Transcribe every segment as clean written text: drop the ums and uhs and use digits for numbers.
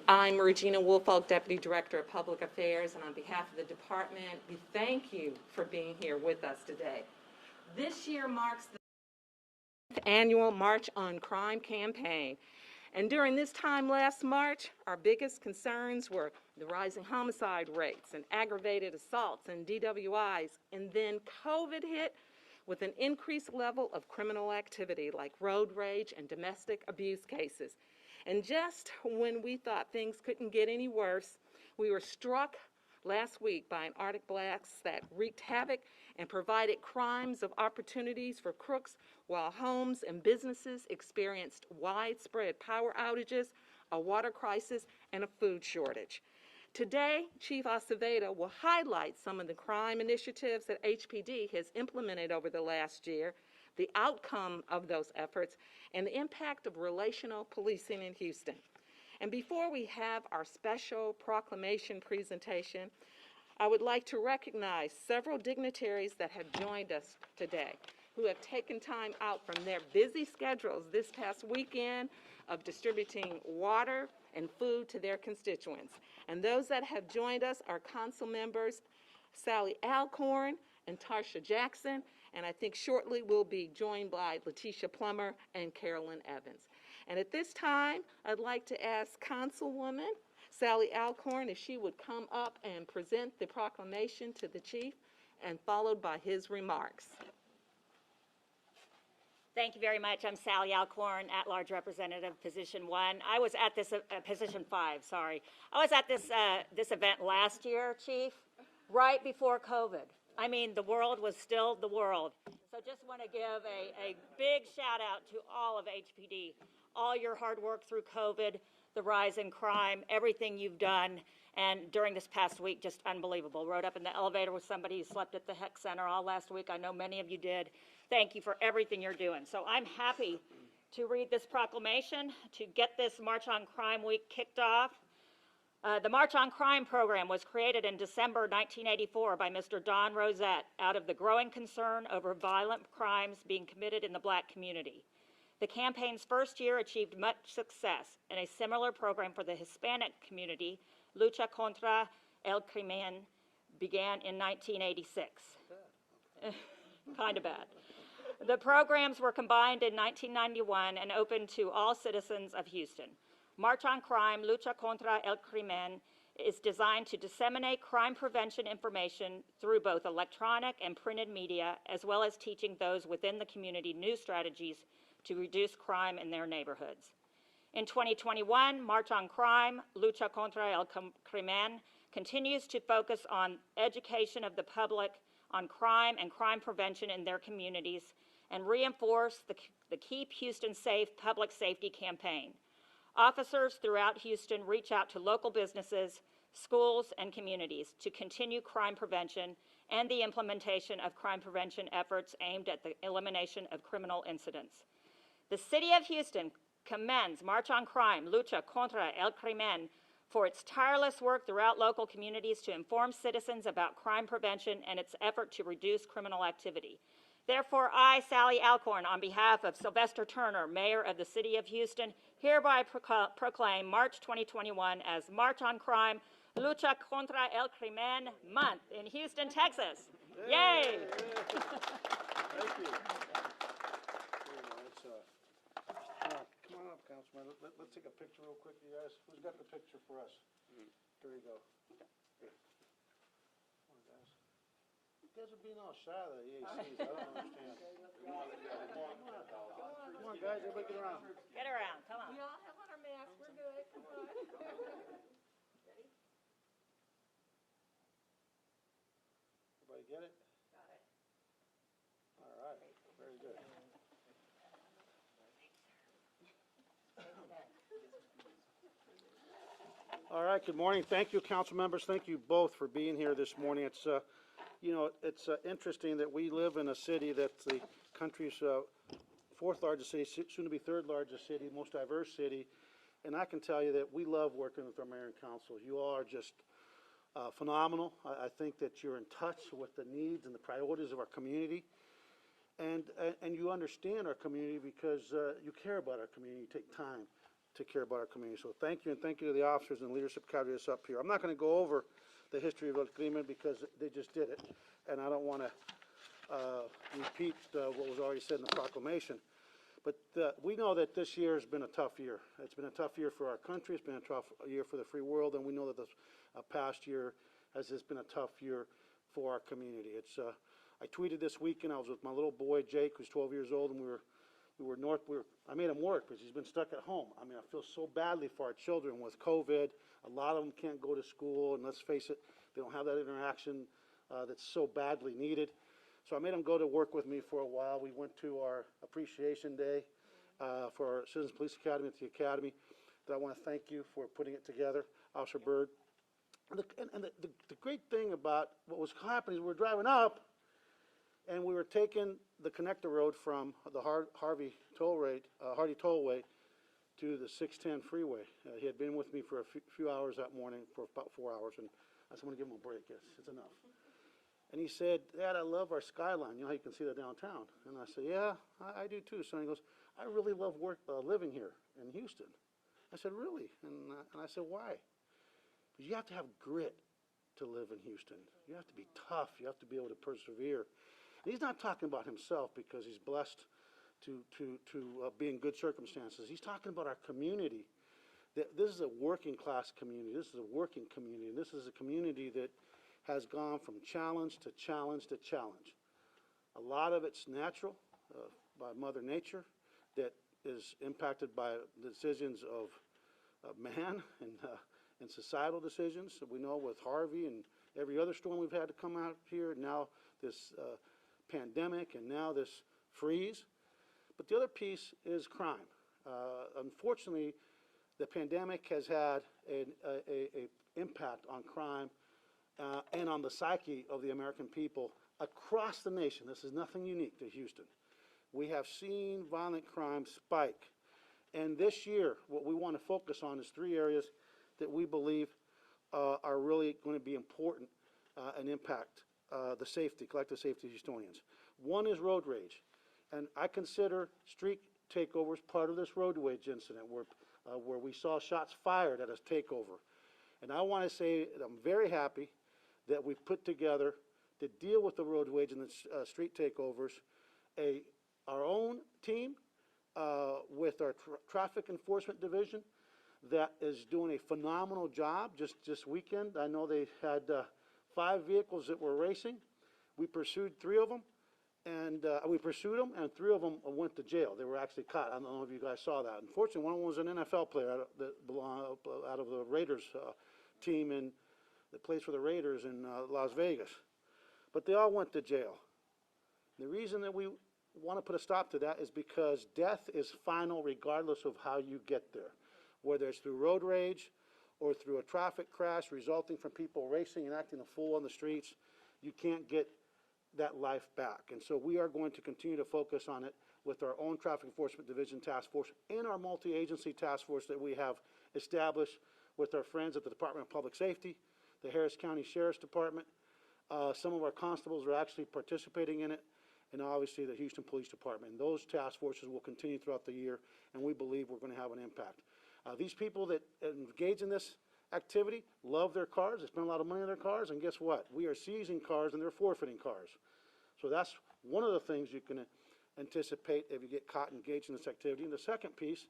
I'm Regina Woolfolk, Deputy Director of Public Affairs, and on behalf of the department, we thank you for being here with us today. This year marks the annual March on Crime campaign. And during this time last March, our biggest concerns were the rising homicide rates and aggravated assaults and DWIs. And then COVID hit with an increased level of criminal activity like road rage and domestic abuse cases. And just when we thought things couldn't get any worse, we were struck last week by an Arctic blast that wreaked havoc and provided crimes of opportunities for crooks while homes and businesses experienced widespread power outages, a water crisis, and a food shortage. Today, Chief Acevedo will highlight some of the crime initiatives that HPD has implemented over the last year, the outcome of those efforts, and the impact of relational policing in Houston. And before we have our special proclamation presentation, I would like to recognize several dignitaries that have joined us today, who have taken time out from their busy schedules this past weekend of distributing water and food to their constituents. And those that have joined us are Council members Sally Alcorn and Tarsha Jackson, and I think shortly we'll be joined by Letitia Plummer and Carolyn Evans. And at this time, I'd like to ask Councilwoman Sally Alcorn if she would come up and present the proclamation to the Chief, and followed by his remarks. Thank you very much. I'm Sally Alcorn, at-large representative, position 1. I was at this, position 5, sorry. I was at this event last year, Chief, right before COVID. I mean, the world was still the world. So just want to give a big shout out to all of HPD, all your hard work through COVID, the rise in crime, everything you've done, and during this past week, just unbelievable. Rode up in the elevator with somebody who slept at the HEC Center all last week. I know many of you did. Thank you for everything you're doing. So I'm happy to read this proclamation to get this March on Crime Week kicked off. The March on Crime program was created in December 1984 by Mr. Don Rosette out of the growing concern over violent crimes being committed in the Black community. The campaign's first year achieved much success, and a similar program for the Hispanic community, Lucha contra el Crimen, began in 1986. Kind of bad. The programs were combined in 1991 and opened to all citizens of Houston. March on Crime, Lucha contra el Crimen, is designed to disseminate crime prevention information through both electronic and printed media, as well as teaching those within the community new strategies to reduce crime in their neighborhoods. In 2021, March on Crime, Lucha contra el Crimen, continues to focus on education of the public on crime and crime prevention in their communities and reinforce the Keep Houston Safe public safety campaign. Officers throughout Houston reach out to local businesses, schools, and communities to continue crime prevention and the implementation of crime prevention efforts aimed at the elimination of criminal incidents. The City of Houston commends March on Crime, Lucha contra el Crimen, for its tireless work throughout local communities to inform citizens about crime prevention and its effort to reduce criminal activity. Therefore, I, Sally Alcorn, on behalf of Sylvester Turner, Mayor of the City of Houston, hereby proclaim March 2021 as March on Crime, Lucha contra el Crimen Month in Houston, Texas. Yay! Thank you. Come on up, Councilman. Let's take a picture real quick, you guys. Who's got the picture for us? Here you go. Here. Come on, guys. You guys are being all shy of the EACs. I don't understand. Come on, guys. Everybody get around. Get around. Come on. We all have on our masks. We're good. Come on. Ready? Everybody get it? Got it. All right. Very good. All right, good morning. Thank you, council members. Thank you both for being here this morning. It's, it's interesting that we live in a city that's the country's fourth largest city, soon to be third largest city, most diverse city. And I can tell you that we love working with our mayor and council. You all are just phenomenal. I think that you're in touch with the needs and the priorities of our community. And you understand our community because you care about our community. You take time. to care about our community. So thank you, and thank you to the officers and leadership cadre that's up here. I'm not going to go over the history of El Crimen because they just did it, and I don't want to repeat what was already said in the proclamation. But we know that this year has been a tough year. It's been a tough year for our country. It's been a tough year for the free world, and we know that this past year has just been a tough year for our community. I tweeted this weekend. I was with my little boy Jake, who's 12 years old, and I made him work because he's been stuck at home. I mean, I feel so badly for our children with COVID. A lot of them can't go to school, and let's face it, they don't have that interaction that's so badly needed. So I made him go to work with me for a while. We went to our appreciation day for our Citizens Police Academy at the Academy. That I want to thank you for putting it together, Officer Byrd. And the great thing about what was happening is we were driving up, and we were taking the connector road from the Hardy Tollway to the 610 freeway. He had been with me for a few hours that morning, for about 4 hours, and I said, I'm going to give him a break. Yes, it's enough. And he said, Dad, I love our skyline. You know how you can see that downtown? And I said, yeah, I do too, son. He goes, I really love living here in Houston. I said, really? And I said, why? Because you have to have grit to live in Houston. You have to be tough. You have to be able to persevere. And he's not talking about himself because he's blessed to be in good circumstances. He's talking about our community. This is a working class community. This is a working community. This is a community that has gone from challenge to challenge to challenge. A lot of it's natural by Mother Nature that is impacted by decisions of man and societal decisions. So we know with Harvey and every other storm we've had to come out here, now this pandemic, and now this freeze. But the other piece is crime. Unfortunately, the pandemic has had an impact on crime and on the psyche of the American people across the nation. This is nothing unique to Houston. We have seen violent crime spike. And this year, what we want to focus on is 3 areas that we believe are really going to be important and impact the safety, collective safety of Houstonians. One is road rage. And I consider street takeovers part of this road rage incident where we saw shots fired at a takeover. And I want to say that I'm very happy that we've put together to deal with the road rage and the street takeovers our own team with our traffic enforcement division that is doing a phenomenal job. Just this weekend, I know they had 5 vehicles that were racing. We pursued 3 of them, and 3 of them went to jail. They were actually caught. I don't know if you guys saw that. Unfortunately, one of them was an NFL player out of the Raiders team that plays for the Raiders in Las Vegas. But they all went to jail. The reason that we want to put a stop to that is because death is final regardless of how you get there, whether it's through road rage or through a traffic crash resulting from people racing and acting a fool on the streets. You can't get that life back. And so we are going to continue to focus on it with our own Traffic Enforcement Division task force and our multi-agency task force that we have established with our friends at the Department of Public Safety, the Harris County Sheriff's Department. Some of our constables are actually participating in it, and obviously the Houston Police Department. And those task forces will continue throughout the year, and we believe we're going to have an impact. These people that engage in this activity love their cars. They spend a lot of money on their cars, and guess what? We are seizing cars and they're forfeiting cars. So that's one of the things you can anticipate if you get caught engaged in this activity. And the second piece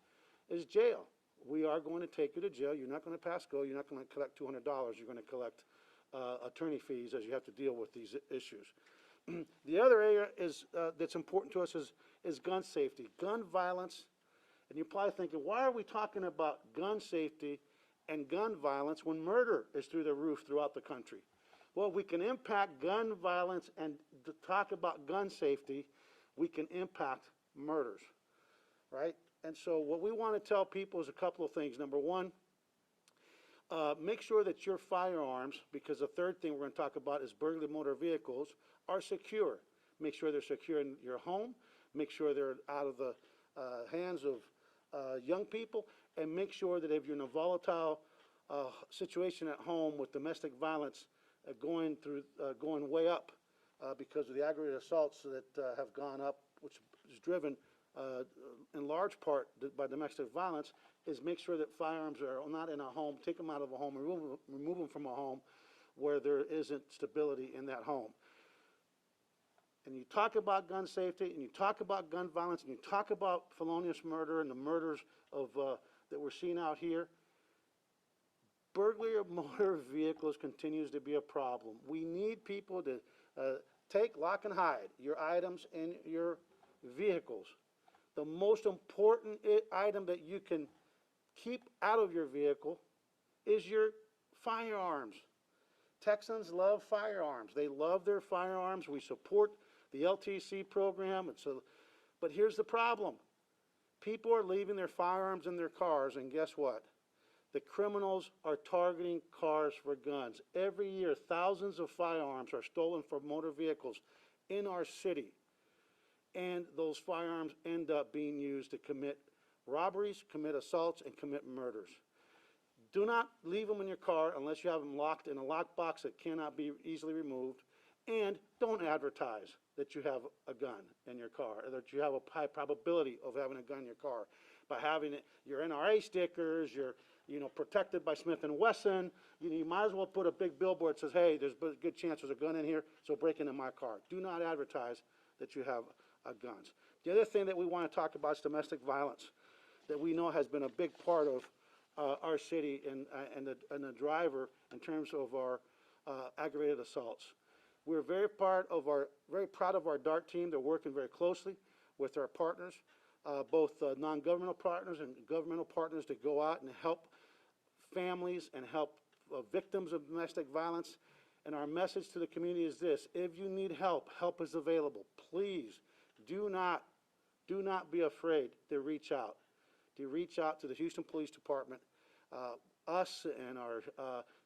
is jail. We are going to take you to jail. You're not going to pass go. You're not going to collect $200. You're going to collect attorney fees as you have to deal with these issues. The other area is that's important to us is gun safety, gun violence. And you're probably thinking, why are we talking about gun safety and gun violence when murder is through the roof throughout the country? Well, we can impact gun violence and to talk about gun safety, we can impact murders, right? And so what we want to tell people is a couple of things. Number one, make sure that your firearms, because the third thing we're going to talk about is burglary of motor vehicles, are secure. Make sure they're secure in your home. Make sure they're out of the hands of young people, and make sure that if you're in a volatile situation at home with domestic violence going way up because of the aggravated assaults that have gone up, which is driven in large part by domestic violence, is make sure that firearms are not in a home, take them out of a home, remove them from a home where there isn't stability in that home. And you talk about gun safety, and you talk about gun violence, and you talk about felonious murder and the murders of, that we're seeing out here. Burglary of motor vehicles continues to be a problem. We need people to take, lock, and hide your items in your vehicles. The most important item that you can keep out of your vehicle is your firearms. Texans love firearms. They love their firearms. We support the LTC program. But here's the problem. People are leaving their firearms in their cars, and guess what? The criminals are targeting cars for guns. Every year, thousands of firearms are stolen from motor vehicles in our city. And those firearms end up being used to commit robberies, commit assaults, and commit murders. Do not leave them in your car unless you have them locked in a lockbox that cannot be easily removed. And don't advertise that you have a gun in your car, or that you have a high probability of having a gun in your car. By having your NRA stickers, your protected by Smith & Wesson, you might as well put a big billboard that says, hey, there's a good chance there's a gun in here, so break into my car. Do not advertise that you have guns. The other thing that we want to talk about is domestic violence, that we know has been a big part of our city and the driver in terms of our aggravated assaults. We're very proud of our DART team. They're working very closely with our partners, both non-governmental partners and governmental partners, to go out and help families and help victims of domestic violence. And our message to the community is this: if you need help, help is available. Please do not be afraid to reach out. To the Houston Police Department. Us and our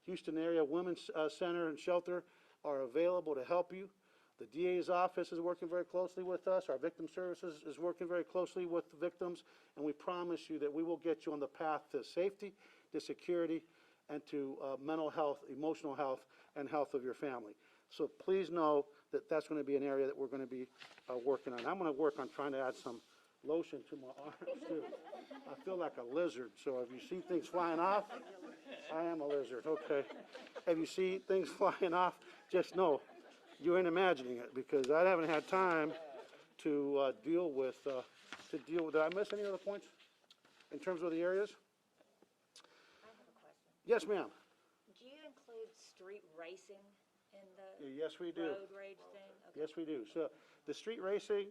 Houston Area Women's Center and Shelter are available to help you. The DA's office is working very closely with us. Our victim services is working very closely with the victims, and we promise you that we will get you on the path to safety, to security, and to mental health, emotional health, and health of your family. So please know that that's going to be an area that we're going to be working on. I'm going to work on trying to add some lotion to my arms too. I feel like a lizard, so if you see things flying off, I am a lizard, okay. If you see things flying off, just know you ain't imagining it, because I haven't had time to deal with, did I miss any other points in terms of the areas? I have a question. Yes, ma'am. Do you include street racing in the Yes, we do. road rage thing? Okay. Yes, we do. So the street racing,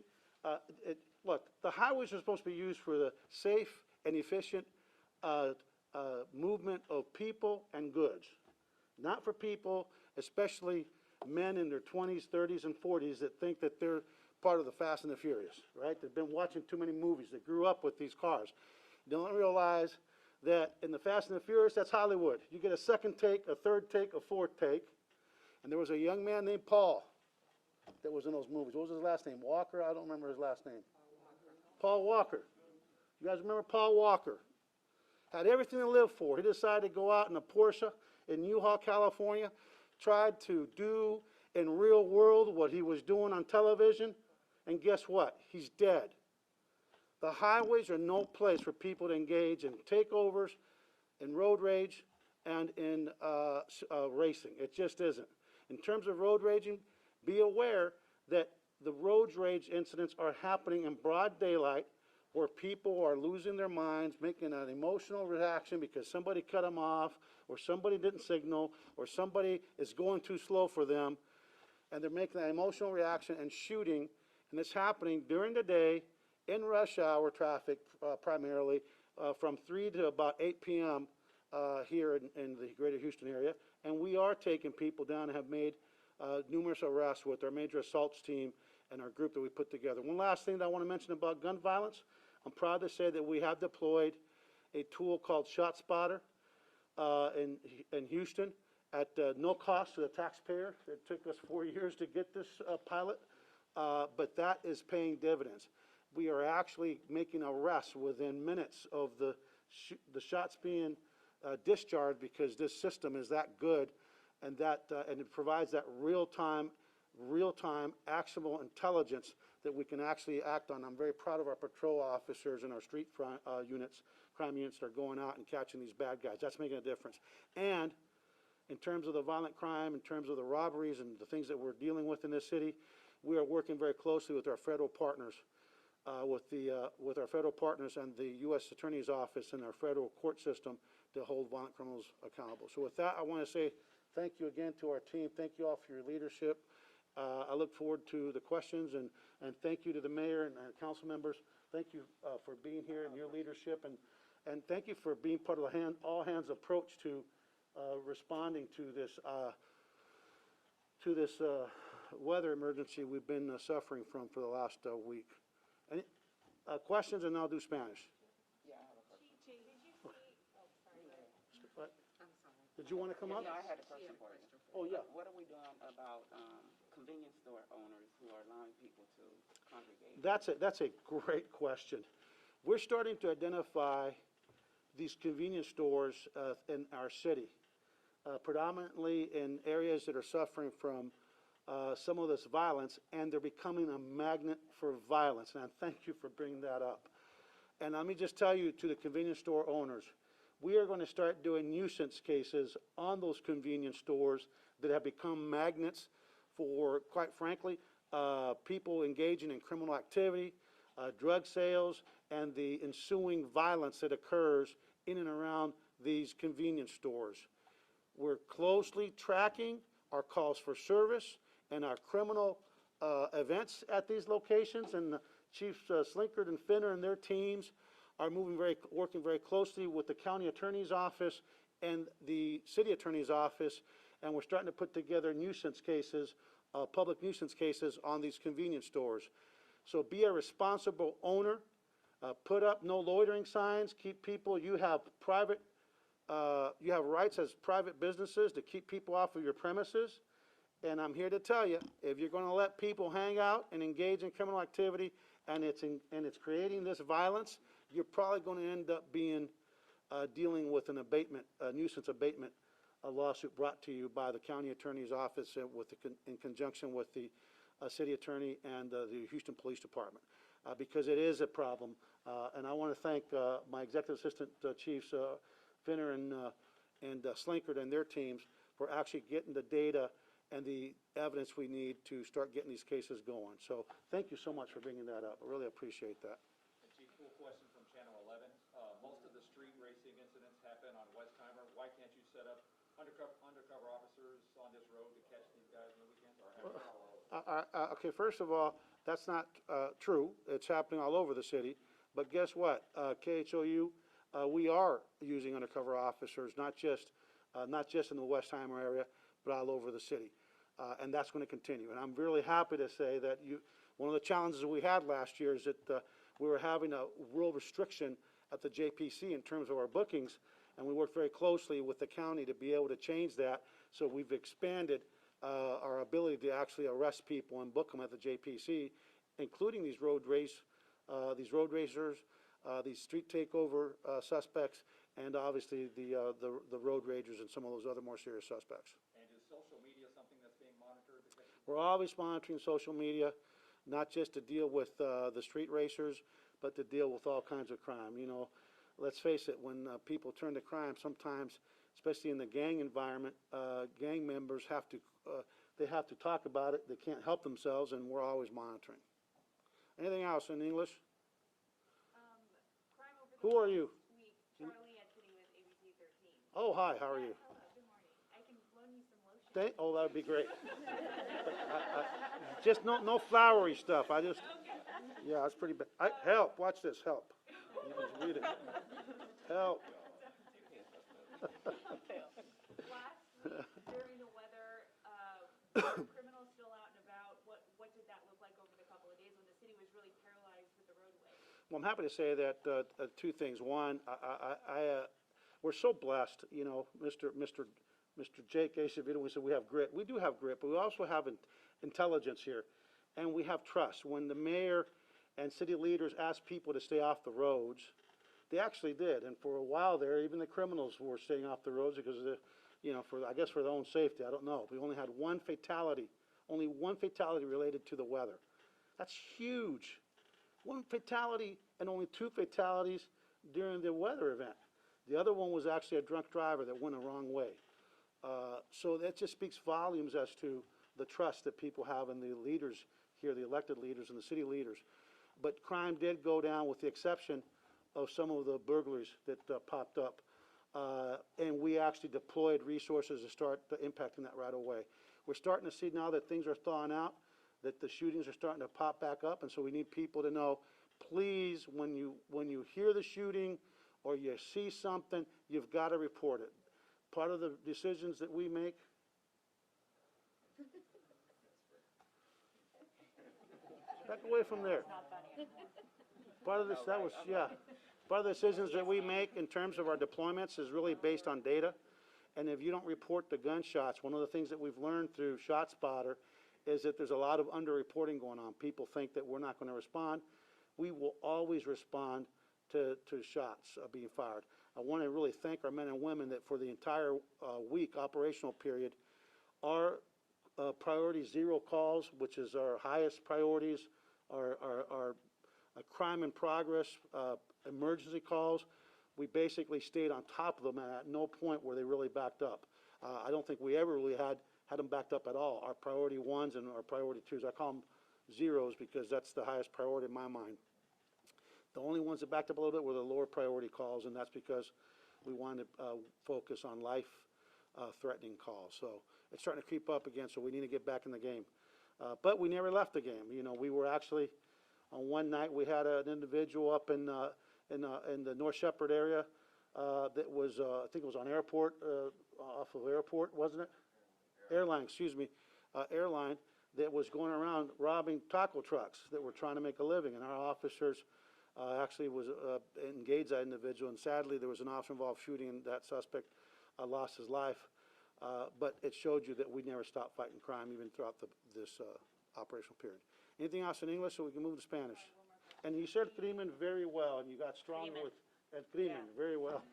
look, the highways are supposed to be used for the safe and efficient movement of people and goods, not for people, especially men in their 20s, 30s, and 40s that think that they're part of the Fast and the Furious, right? They've been watching too many movies. They grew up with these cars. They don't realize that in the Fast and the Furious, that's Hollywood. You get a second take, a third take, a fourth take. And there was a young man named Paul that was in those movies. What was his last name? Walker? I don't remember his last name. Paul Walker. You guys remember Paul Walker? Had everything to live for. He decided to go out in a Porsche in U-Haul, California, tried to do in real world what he was doing on television, and guess what? He's dead. The highways are no place for people to engage in takeovers, in road rage, and in racing. It just isn't. In terms of road raging, be aware that the road rage incidents are happening in broad daylight, where people are losing their minds, making an emotional reaction because somebody cut them off, or somebody didn't signal, or somebody is going too slow for them, and they're making that emotional reaction and shooting. And it's happening during the day in rush hour traffic, primarily from 3 to about 8 p.m. Here in the greater Houston area. And we are taking people down and have made numerous arrests with our major assaults team and our group that we put together. One last thing that I want to mention about gun violence. I'm proud to say that we have deployed a tool called ShotSpotter in Houston at no cost to the taxpayer. It took us 4 years to get this pilot, but that is paying dividends. We are actually making arrests within minutes of the shots being discharged, because this system is that good, and and it provides that real-time, actionable intelligence that we can actually act on. I'm very proud of our patrol officers and our street front units crime units that are going out and catching these bad guys. That's making a difference. And in terms of the violent crime, in terms of the robberies and the things that we're dealing with in this city, we are working very closely with our federal partners, with our federal partners and the U.S. Attorney's Office and our federal court system to hold violent criminals accountable. So with that, I want to say thank you again to our team. Thank you all for your leadership. I look forward to the questions, and thank you to the mayor and council members. Thank you for being here and your leadership, and thank you for being part of the all-hands approach to responding to this weather emergency we've been suffering from for the last week. Any questions, and I'll do Spanish. Yeah, I have a question. What? Did you want to come up? No, I had a question for you. Oh, yeah. What are we doing about convenience store owners who are allowing people to congregate? That's a great question. We're starting to identify these convenience stores in our city, predominantly in areas that are suffering from some of this violence, and they're becoming a magnet for violence. And I thank you for bringing that up. And let me just tell you, to the convenience store owners, we are going to start doing nuisance cases on those convenience stores that have become magnets for, quite frankly, people engaging in criminal activity, drug sales, and the ensuing violence that occurs in and around these convenience stores. We're closely tracking our calls for service and our criminal events at these locations, and Chiefs Slinkard and Finner and their teams are working very closely with the county attorney's office and the city attorney's office, and we're starting to put together nuisance cases, public nuisance cases on these convenience stores. So be a responsible owner, put up no loitering signs, keep people, you have rights as private businesses to keep people off of your premises. And I'm here to tell you, if you're going to let people hang out and engage in criminal activity, and it's creating this violence, you're probably going to end up dealing with an abatement, a nuisance abatement, a lawsuit brought to you by the county attorney's office in conjunction with the city attorney and the Houston Police Department, because it is a problem. And I want to thank my executive assistant chiefs Finner and Slinkard and their teams for actually getting the data and the evidence we need to start getting these cases going. So thank you so much for bringing that up. I really appreciate that. Chief, full question from Channel 11. Most of the street racing incidents happen on Westheimer. Why can't you set up undercover officers on this road to catch these guys on the weekends? Or Okay, first of all, that's not true. It's happening all over the city. But guess what? KHOU, we are using undercover officers, not just in the Westheimer area, but all over the city. And that's going to continue. And I'm really happy to say that one of the challenges we had last year is that we were having a real restriction at the JPC in terms of our bookings, and we worked very closely with the county to be able to change that. So we've expanded our ability to actually arrest people and book them at the JPC, including these road racers, these street takeover suspects, and obviously the road ragers and some of those other more serious suspects. And is social media something that's being monitored? We're always monitoring social media, not just to deal with the street racers, but to deal with all kinds of crime. You know, let's face it, when people turn to crime, sometimes, especially in the gang environment, gang members have to talk about it. They can't help themselves, and we're always monitoring. Anything else in English? Crime over Who are you? week, Charlie Anthony with ABC 13. Oh, hi, how are you? Hello, good morning. I can loan you some lotion. Oh, that would be great. Just no flowery stuff. Yeah, that's pretty bad. Help, watch this, help. You can read it. Help. Last week, during the weather, were criminals still out and about? What did that look like over the couple of days when the city was really paralyzed with the roadway? Well, I'm happy to say that two things. One, we're so blessed, you know, Mr. Jake Acevedo, we said we have grit. We do have grit, but we also have intelligence here, and we have trust. When the mayor and city leaders asked people to stay off the roads, they actually did. And for a while there, even the criminals were staying off the roads because of I guess for their own safety. I don't know. We only had one fatality related to the weather. That's huge. One fatality and only 2 fatalities during the weather event. The other one was actually a drunk driver that went the wrong way. So that just speaks volumes as to the trust that people have in the leaders here, the elected leaders and the city leaders. But crime did go down with the exception of some of the burglaries that popped up. And we actually deployed resources to start impacting that right away. We're starting to see now that things are thawing out, that the shootings are starting to pop back up, and so we need people to know, please, when you hear the shooting or you see something, you've got to report it. Part of the decisions that we make. Back away from there. Part of this, that was, yeah. Part of the decisions that we make in terms of our deployments is really based on data. And if you don't report the gunshots, one of the things that we've learned through ShotSpotter is that there's a lot of underreporting going on. People think that we're not going to respond. We will always respond to shots being fired. I want to really thank our men and women that for the entire week operational period, our priority 0 calls, which is our highest priorities, our crime in progress, emergency calls, we basically stayed on top of them, and at no point were they really backed up. I don't think we ever really had them backed up at all. Our priority 1s and our priority 2s, I call them 0s because that's the highest priority in my mind. The only ones that backed up a little bit were the lower priority calls, and that's because we wanted to focus on life-threatening calls. So it's starting to creep up again, so we need to get back in the game. But we never left the game. You know, we were actually, on one night, we had an individual up in the North Shepherd area that was, I think it was on Airport, off of Airport, wasn't it? Airline, excuse me, Airline, that was going around robbing taco trucks that were trying to make a living, and our officers actually was engaged that individual, and sadly there was an officer involved shooting, and that suspect lost his life. But it showed you that we never stopped fighting crime even throughout this operational period. Anything else in English so we can move to Spanish? And you said crimen very well, and you got strong with el crimen very well.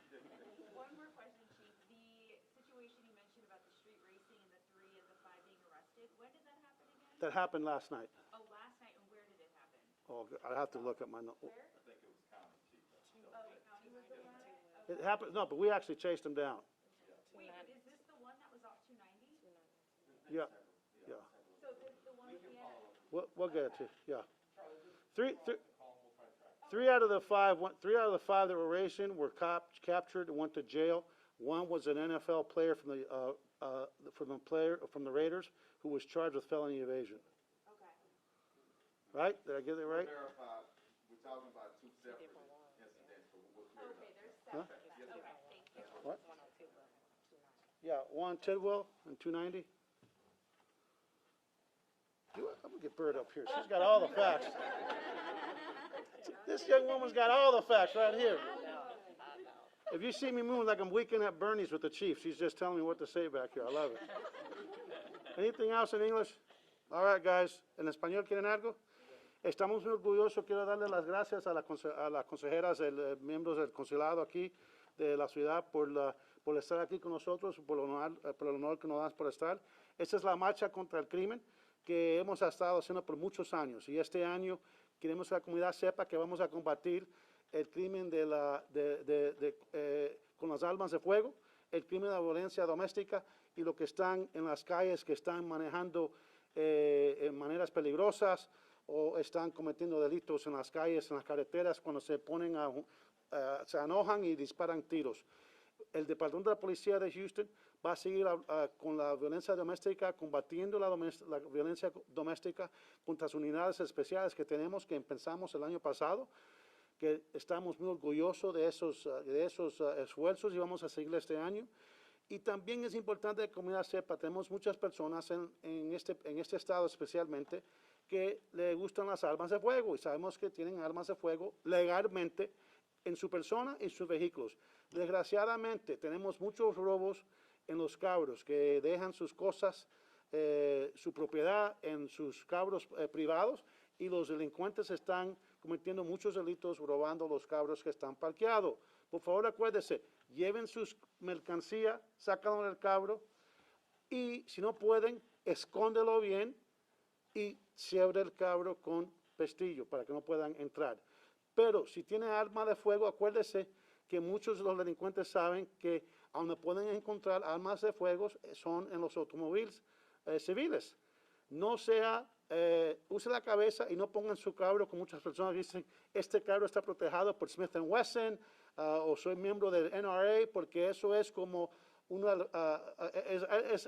One more question, Chief. The situation you mentioned about the street racing and the 3 of the 5 being arrested, when did that happen again? That happened last night. Oh, last night, and where did it happen? Oh, I have to look at my note. Where? Oh, county was the one? It happened, no, but we actually chased him down. Wait, is this the one that was off 290? Yeah, yeah. So the one with the end? We'll get it to you, yeah. Three out of the five that were racing were captured and went to jail. One was an NFL player from the Raiders who was charged with felony evasion. Okay. Right? Did I get it right? Verify, we're talking about 2 separate incidents, but we're clear Okay, there's Huh? separate. Okay, thank you. What? Yeah, one Tidwell and 290. I'm gonna get Bird up here. She's got all the facts. This young woman's got all the facts right here. If you see me moving like I'm weekend at Bernie's with the chief, she's just telling me what to say back here. I love it. Anything else in English? All right, guys. ¿En español quieren algo? Estamos muy orgullosos. Quiero darle las gracias a las consejeras, miembros del consulado aquí de la ciudad por estar aquí con nosotros, por el honor que nos dan por estar. Esta es la marcha contra el crimen que hemos estado haciendo por muchos años. Y este año queremos que la comunidad sepa que vamos a combatir el crimen con las armas de fuego, el crimen de la violencia doméstica y lo que están en las calles, que están manejando en maneras peligrosas o están cometiendo delitos en las calles, en las carreteras, cuando se se enojan y disparan tiros. El Departamento de la Policía de Houston va a seguir con la violencia doméstica, combatiendo la violencia doméstica con las unidades especiales que tenemos, que empezamos el año pasado, que estamos muy orgullosos de esos esfuerzos y vamos a seguir este año. Y también es importante que la comunidad sepa, tenemos muchas personas en este estado especialmente que le gustan las armas de fuego y sabemos que tienen armas de fuego legalmente en su persona y sus vehículos. Desgraciadamente tenemos muchos robos en los cabros que dejan sus cosas, su propiedad en sus cabros privados y los delincuentes están cometiendo muchos delitos robando los cabros que están parqueados. Por favor, acuérdense, lleven sus mercancías, sácalo del cabro y si no pueden, escóndelo bien y cierre el cabro con pestillo para que no puedan entrar. Pero si tiene arma de fuego, acuérdese que muchos de los delincuentes saben que a donde pueden encontrar armas de fuego son en los automóviles civiles. No use la cabeza y no pongan su carro, como muchas personas dicen, este carro está protegido por Smith & Wesson o soy miembro del NRA, porque eso es como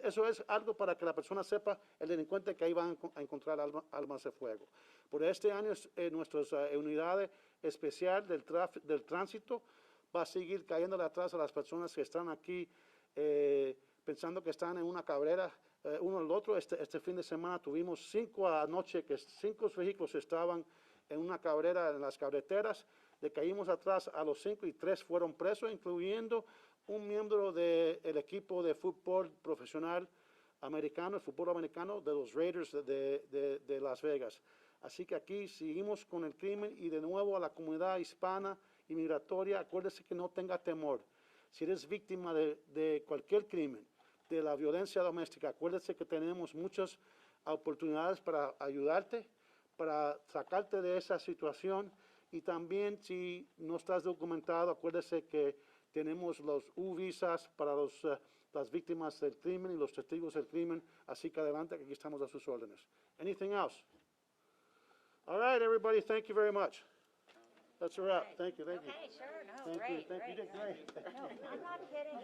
eso es algo para que la persona sepa, el delincuente, que ahí van a encontrar armas de fuego. Por este año, nuestras unidades especiales del tránsito va a seguir cayéndole atrás a las personas que están aquí pensando que están en una carrera uno al otro. Este fin de semana tuvimos 5 anoche, que 5 vehículos estaban en una carrera en las carreteras. Le caímos atrás a los 5 y 3 fueron presos, incluyendo un miembro del equipo de fútbol profesional americano, el fútbol americano de los Raiders de Las Vegas. Así que aquí seguimos con el crimen y de nuevo a la comunidad hispana y migratoria, acuérdese que no tenga temor. Si eres víctima de cualquier crimen, de la violencia doméstica, acuérdese que tenemos muchas oportunidades para ayudarte, para sacarte de esa situación. Y también, si no estás documentado, acuérdese que tenemos los U-visas para las víctimas del crimen y los testigos del crimen. Así que adelante, que aquí estamos a sus órdenes. Anything else? All right, everybody, thank you very much. That's a wrap. Thank you, thank you. Okay, sure, no, Thank you, great, thank you. You great. did great. No, I'm not kidding.